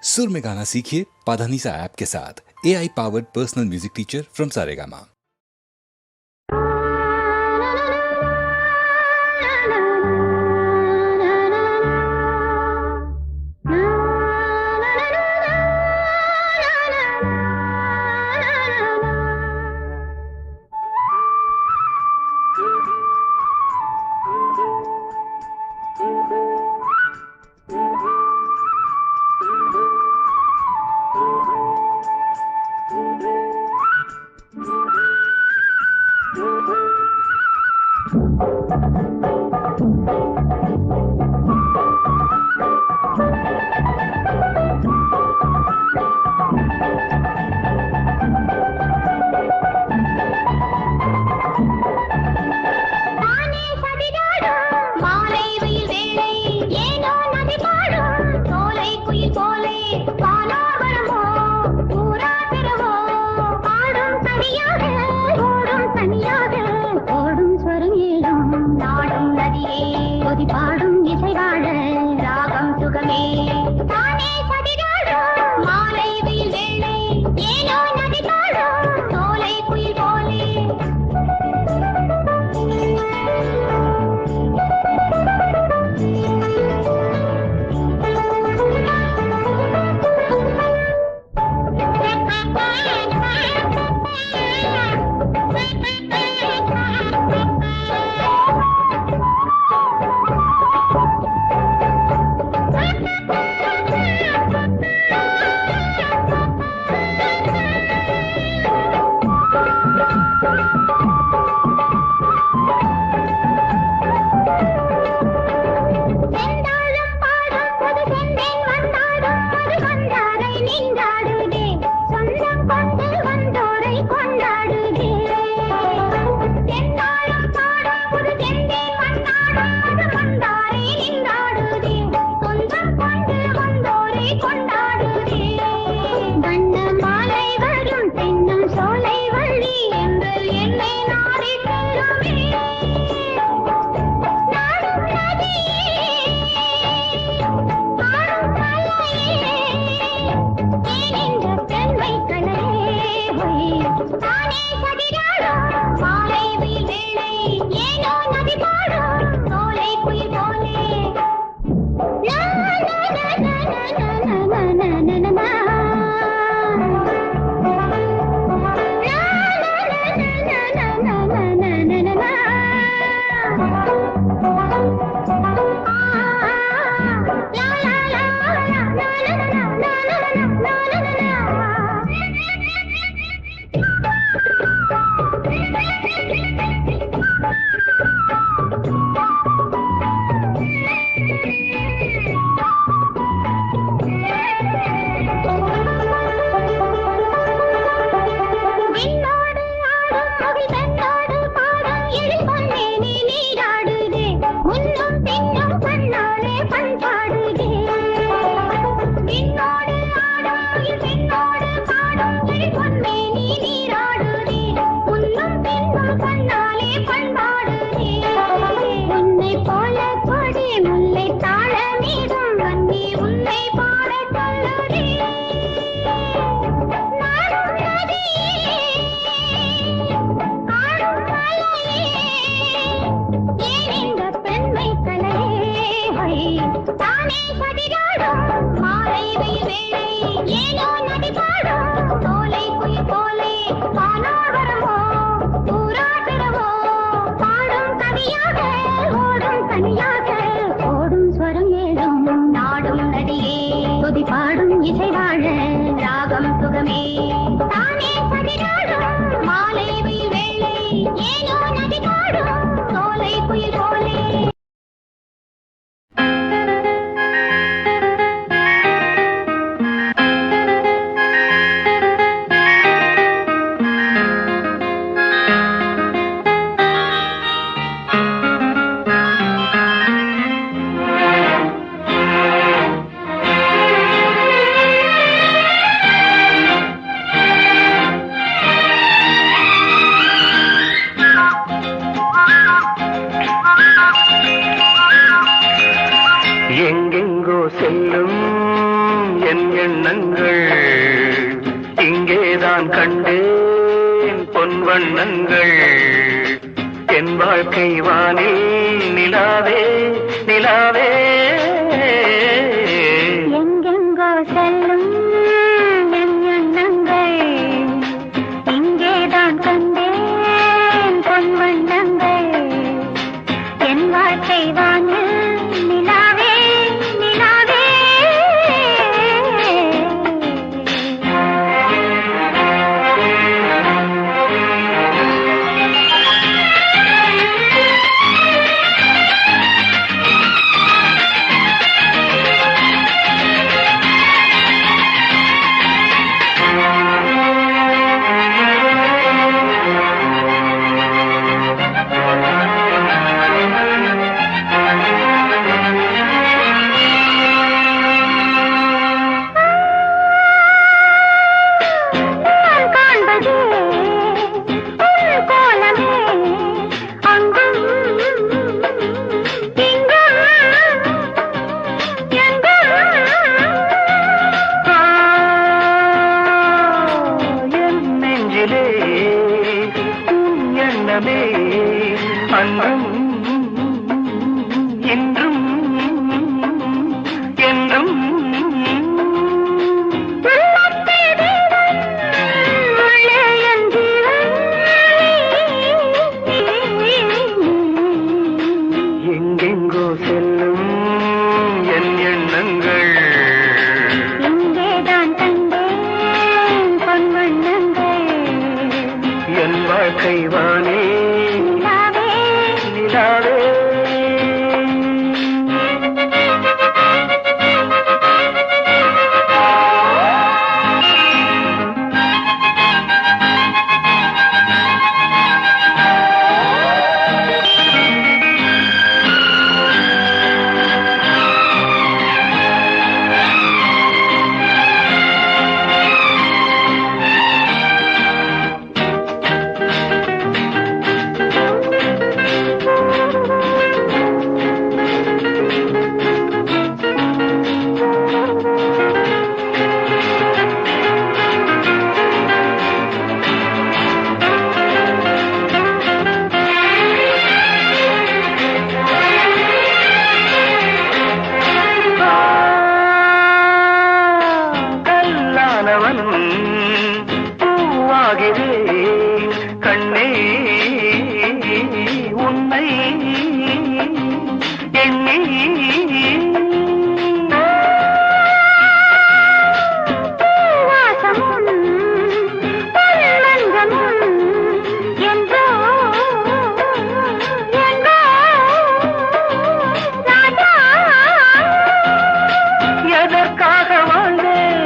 सुर में गाना सीखिए पाधानीसा ऐप के साथ। AI powered personal music teacher from Saregama. என் எண்ணங்கள் இங்கேதான் கண்டேன் பொன் வண்ணங்கள் என் வாழ்க்கை வானில் நிலாவே நிலாவே எங்கெங்கோ செல்லும் என் எண்ணங்கள் இங்கேதான் கண்டேன் பொன் வண்ணங்கள் என் வாழ்க்கை வானில் நிலாவே நிலாவே அன்றும் என்றும் என்றும் எங்கெங்கோ செல்லும் என் எண்ணங்கள் இங்கேதான் கண்டேன் பொன் வண்ணங்கள் என் வாழ்க்கை வானே நிலாவே பூவாகிறேன் கண்ணே உன்னை எண்ணி எதற்காக வாழ்வேன்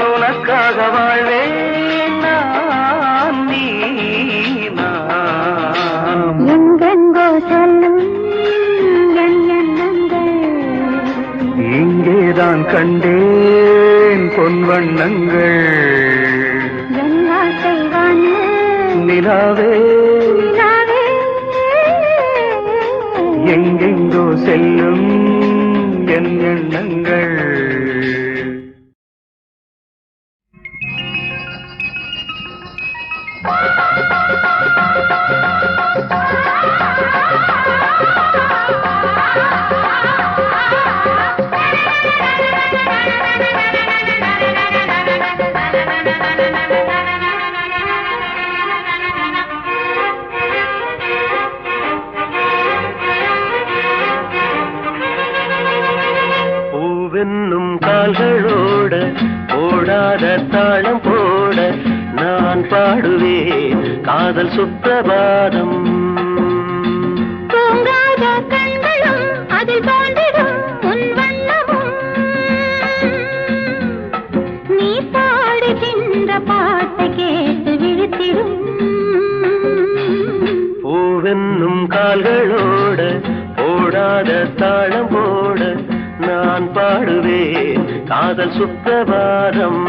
உனக்காக வாழ்வேன் நான் நீ நான் எங்கெங்கோ செல்லும் என் எண்ணங்கள் இங்கேதான் கண்டேன் பொன் வண்ணங்கள் என் வாழ்க்கை வானில் நிலாவே நிலாவே எங்கெங்கோ செல்லும் என் எண்ணங்கள் பூவென்னும் கால்களோட ஓடாத தாளம் போட நான் பாடுவேன் காதல் சுப்பிரபாதம். தூங்காத கண்களும் அதில் தோன்றிடும் உன் வண்ணமும் நீ பாடுகின்ற பாட்டை கேட்டு விழித்திடும். பூவென்னும் கால்களோட ஓடாத தாளம் போட நான் பாடுவேன் காதல் சுப்பிரபாதம்.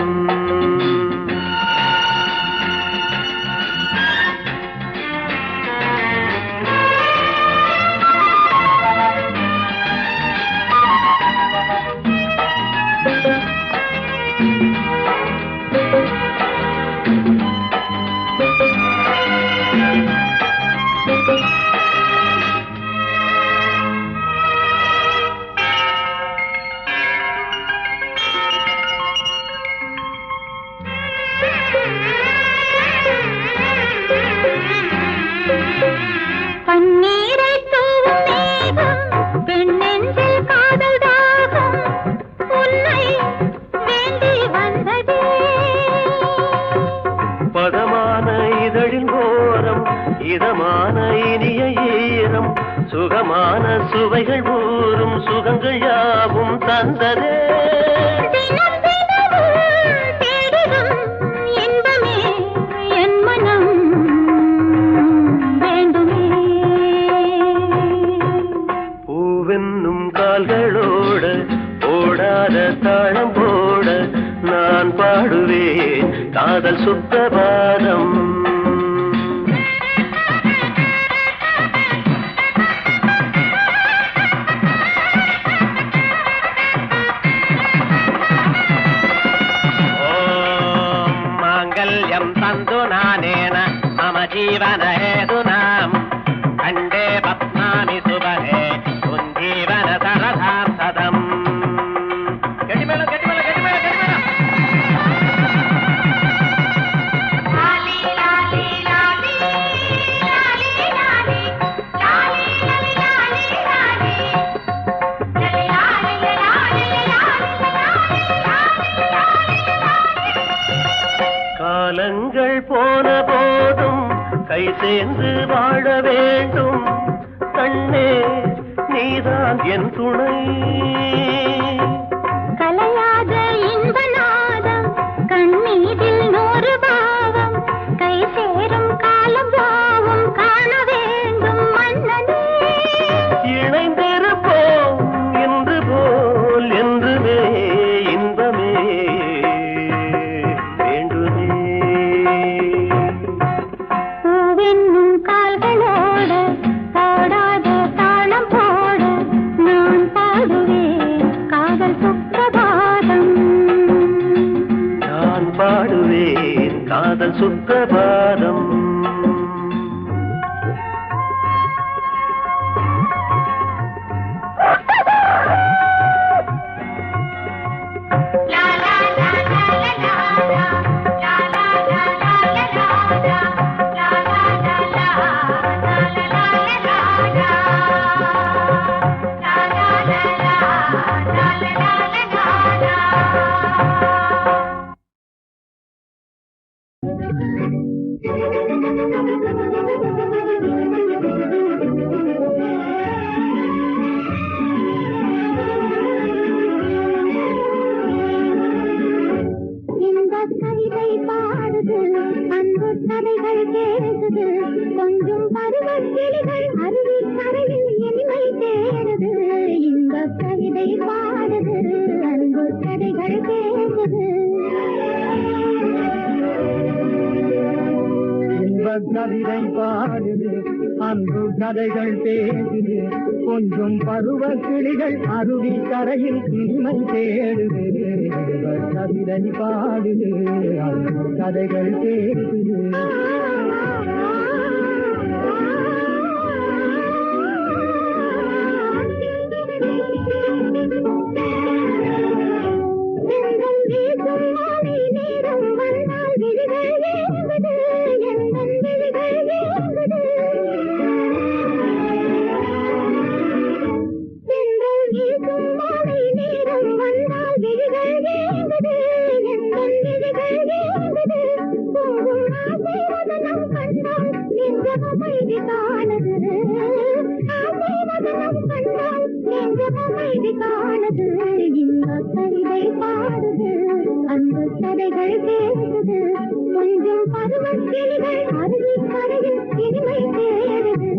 சுகமான சுவைகள் ஊறும் சுகங்கள் யாவும் தந்ததே தினம் தினமும் தேடிடும் இன்பமே என் மனம் வேண்டுமே. பூவென்னும் கால்களோட ஓடாத தாளம் போட நான் பாடுவேன் காதல் சுத்தபாதம். तंतु नानेन मम जीवन हेतुनां खण्डे पद्मानि सुबहे उज्जीवन सरसार्थदम्. गट्टिमेळं गट्टिमेळं गट्टिमेळं गट्टिमेळं. लाली लाली लाली लाली लाली लाली लाली लाली लाली காலங்கள் போன போதும் கை சேர்ந்து வாழ வேண்டும் கண்ணே நீதான் என் துணை. கலையாத இன்ப நாதம் கண்ணீரில் 100 பாவம் கை சேரும் காலம் யாவும் காண வேண்டும் மன்னனே. இணைந்திருப்போம் என்று போல் என்றுமே இன்பமே வேண்டுமே. பூவென்னும் கால்களோட பாடாத தாளம் போட நான் பாடுவேன் காதல் சுப்பிரபாதம். நான் பாடுவேன் காதல் சுப்பிரபாதம். இந்த கவிதை பாடுது அன்பு கதைகள் கேடுது கொஞ்சம் பருவக் கிளிகள் அருவி கரையில் இனிமை தேடுது. இந்த கவிதை பாடுது அன்பு கதைகள் கேடுது. கவிதை பாடுது அன்பு கதைகள் பேசுது கொஞ்சம் பருவ கிளிகள் அருவி கரையில் இனிமை தேடுது. கவிதை பாடுது அன்பு கதைகள் பேசுது. அந்த கதைகள் பேசுது கொஞ்சம் பருவக் கிளிகள் அருவி கரையில் இனிமை தேடுது.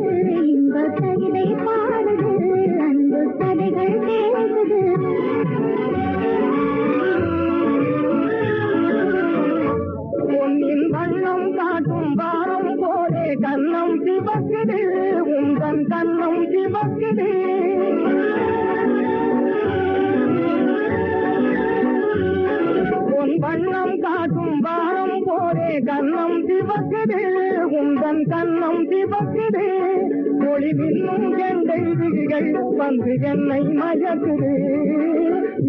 இந்த கவிதை பாடுது அன்பு கதைகள் பேசுது. பொன்னின் வண்ணம் காட்டும் வாரம் போலே கண்ணம் சிவக்குது உந்தன் கண்ணம் சிவக்குது. பொன் வண்ணம் காட்டும் வாரம் போலே கண்ணம் சிவக்குது உந்தன் கண்ணம் சிவக்குது. ஒளிவின்னும் கெண்டை விழிகள் வந்து என்னை மயக்குது.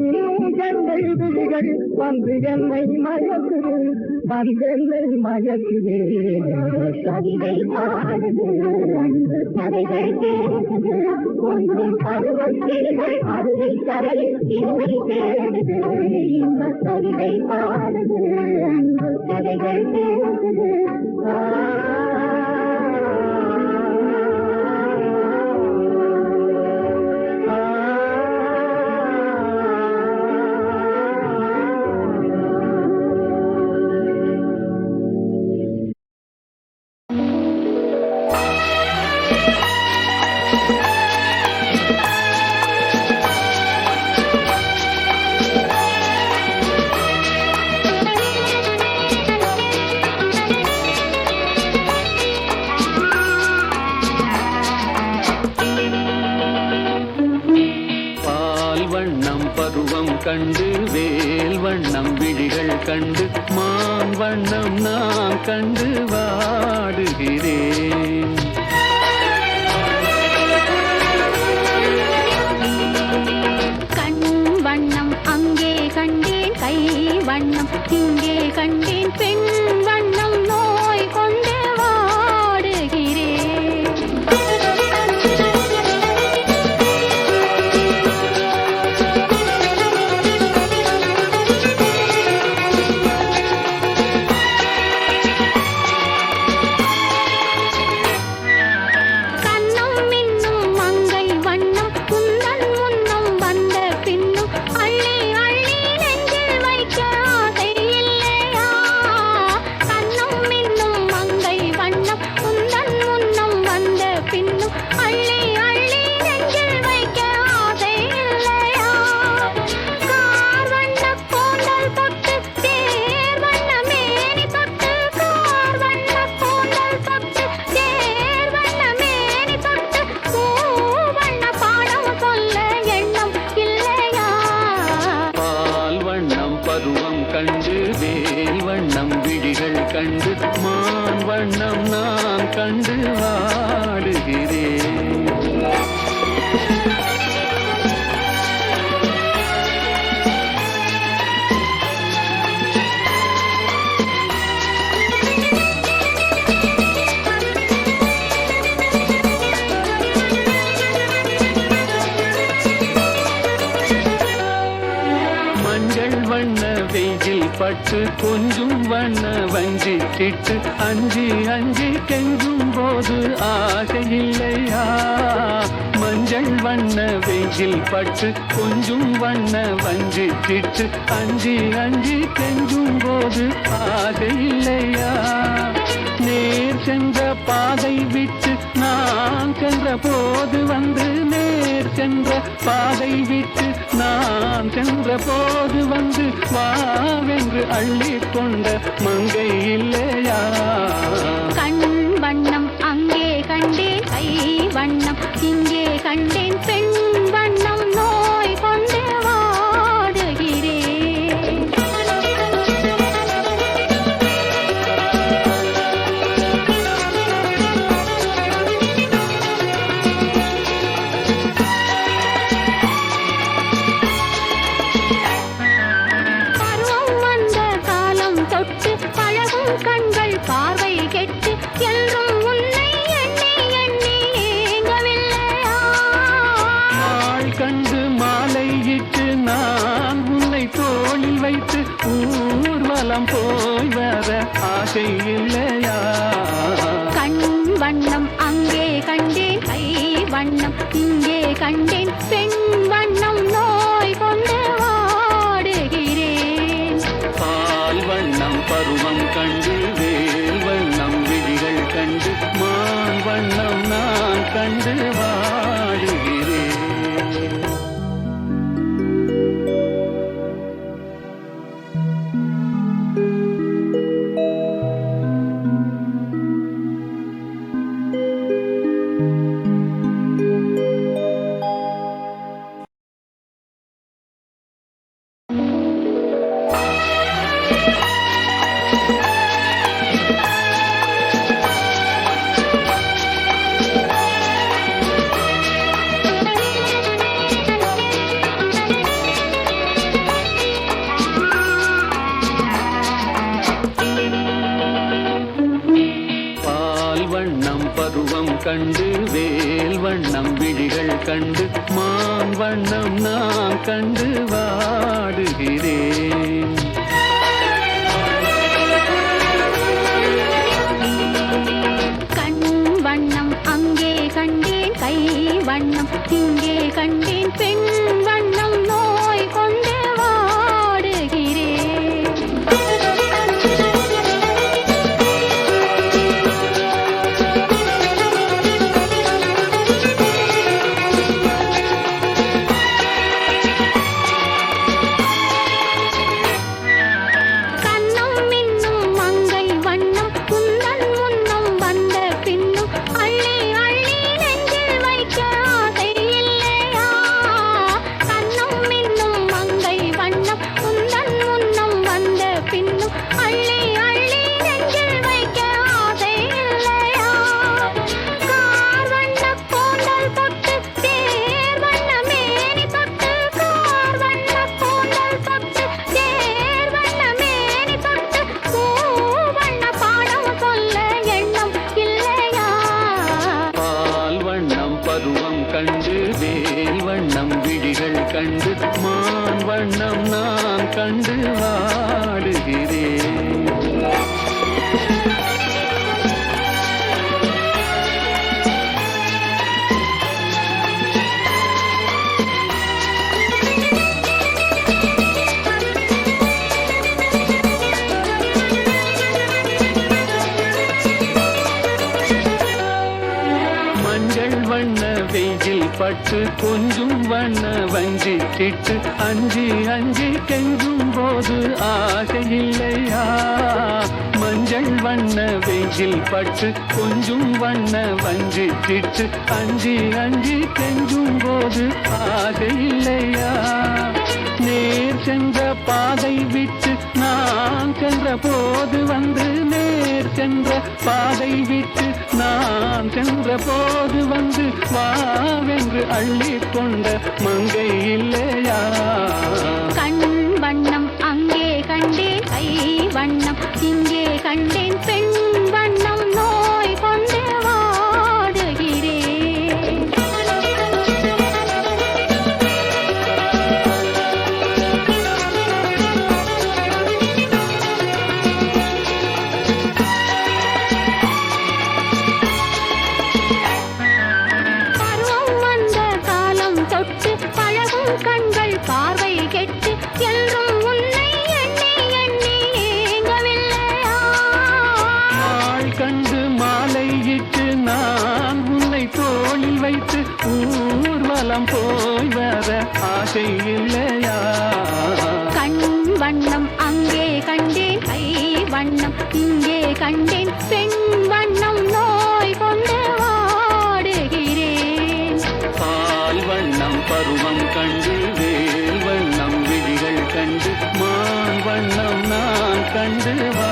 இன்னும் கெண்டை விழிகள் வந்து என்னை மயக்குது வந்தென்னை மயக்குது. கவிதை பாடுது அன்பு கதைகள் பேசுது கொஞ்சம் பருவக் கிளிகள் அருவி கரையில் இனிமை தேடுது. இந்த கவிதை பாடுது அன்பு கதைகள் பேசுது. கண்டு வேல் வண்ணம் விழிகள் கண்டு மான் வண்ணம் நான் கண்டு வாடுகிறேன். கண் வண்ணம் அங்கே கண்டேன், கை வண்ணம் இங்கே கண்டேன், பெண் வண்ணம் நோய் கொண்டு வாடுகிறேன். கண்ணம் மின்னும் மங்கை வண்ணம் குந்தன் முன்னம் வந்த பின்னும் அள்ளி அள்ளி நெஞ்சில் வைக்க ஆசை இல்லையா? கண்ணம் மின்னும் மங்கை வண்ணம் குந்தன் முன்னம் வந்த பின்னும் அள்ளி அள்ளி நெஞ்சில் வைக்க ஆசை இல்லையா? கார் வண்ண கோண்டல் தொட்டு தேர் வண்ண மேனி தொட்டு, கார் வண்ண கோண்டல் தொட்டு தேர் வண்ண மேனி தொட்டு, பூ வண்ண பாடம் சொல்ல எண்ணம் இல்லையா? பால் வண்ணம் பருவம் கண்டு வேல் வண்ணம் விழிகள் கண்டு மான் வண்ணம் நான் கண்டு வாடுகிறேன். மஞ்சள் வண்ண வெயில் பட்டு கொஞ்சம் வண்ண வஞ்சி திட்டு அஞ்சி அஞ்சி கெஞ்சும் போது ஆசை இல்லையா? மஞ்சள் வண்ண வெயில் பட்டு கொஞ்சம் வண்ண வஞ்சி திட்டு அஞ்சி அஞ்சி கெஞ்சும் போது ஆசை இல்லையா? நேர் சென்ற பாதை விட்டு நான் சென்ற போது வந்து, நேர் சென்ற பாதை விட்டு நான் சென்ற போது வந்து வாவென்று அள்ளி கொண்ட மங்கை இல்லையா? கண் வண்ணம் அங்கே கண்டேன், கை வண்ணம் இங்கே கண்டேன், பெண் வண்ணம் நோய் கொண்டு வாடுகிறேன். பருவம் வந்த காலம் தொட்டு பழகும் கண்கள் பார்வை கெட்டு என்றும் உன்னை எண்ணி எண்ணி ஏங்கவில்லையா? நாள் கண்டு மாலையிட்டு நான் உன்னை தோளில் வைத்து ஊர்வலம் போய் வர ஆசை இல்லையா? கண் வண்ணம் அங்கே கண்டேன், கை வண்ணம் இங்கே கண்டேன், பெண் வண்ணம் நோய் கொண்டு வாடுகிறேன். பால் வண்ணம் பருவம் கண்டு வேல் வண்ணம் விழிகள் கண்டு மான் வண்ணம் நான் கண்டு வாடுகிறேன். பருவம் கண்டு வேல் வண்ணம் விழிகள் கண்டு மான் வண்ணம் நான் கண்டு வாடுகிறேன். கண் வண்ணம் அங்கே கண்டேன், கை வண்ணம் இங்கே கண்டேன், பெண் வண்ணம் நோய் கொண்டு வாடுகிறேன். வாடுகிறேன். மஞ்சள் வண்ண வெயில் பட்டு கொஞ்சம் வண்ண வஞ்சி திட்டு அஞ்சி அஞ்சி கெஞ்சும் போது ஆசை இல்லையா? மஞ்சள் வண்ண வெயில் பட்டு கொஞ்சம் வண்ண வஞ்சி திட்டு அஞ்சி அஞ்சி கெஞ்சும் போது ஆசை இல்லையா? நேர் சென்ற பாதை விட்டு நான் சென்ற போது வந்து நேர் சென்ற பாதை விட்டு நான் சென்ற போது வந்து வாவென்று அள்ளி கொண்ட மங்கை இல்லையா? கண் வண்ணம் அங்கே கண்டேன் கை வண்ணம் இங்கே கண்டேன் பெண் வண்ணம் நோய் கொண்டு வாடுகிறேன். பருவம் வந்த காலம் தொட்டு பழகும் கண்கள் பார்வை கெட்டு என்றும் உன்னை எண்ணி எண்ணி ஏங்கவில்லையா? நாள் கண்டு மாலையிட்டு நான் உன்னை தோளில் வைத்து ஊர்வலம் போய் வர ஆசை இல்லையா? கண் வண்ணம் அங்கே கண்டேன் கை வண்ணம் இங்கே கண்டேன் பெண் வண்ணம் நோய் கொண்டு வாடுகிறேன். பால் வண்ணம் பருவம் கண்டு வேல் வண்ணம் விழிகள் கண்டு மான் வண்ணம் நான் கண்டு வா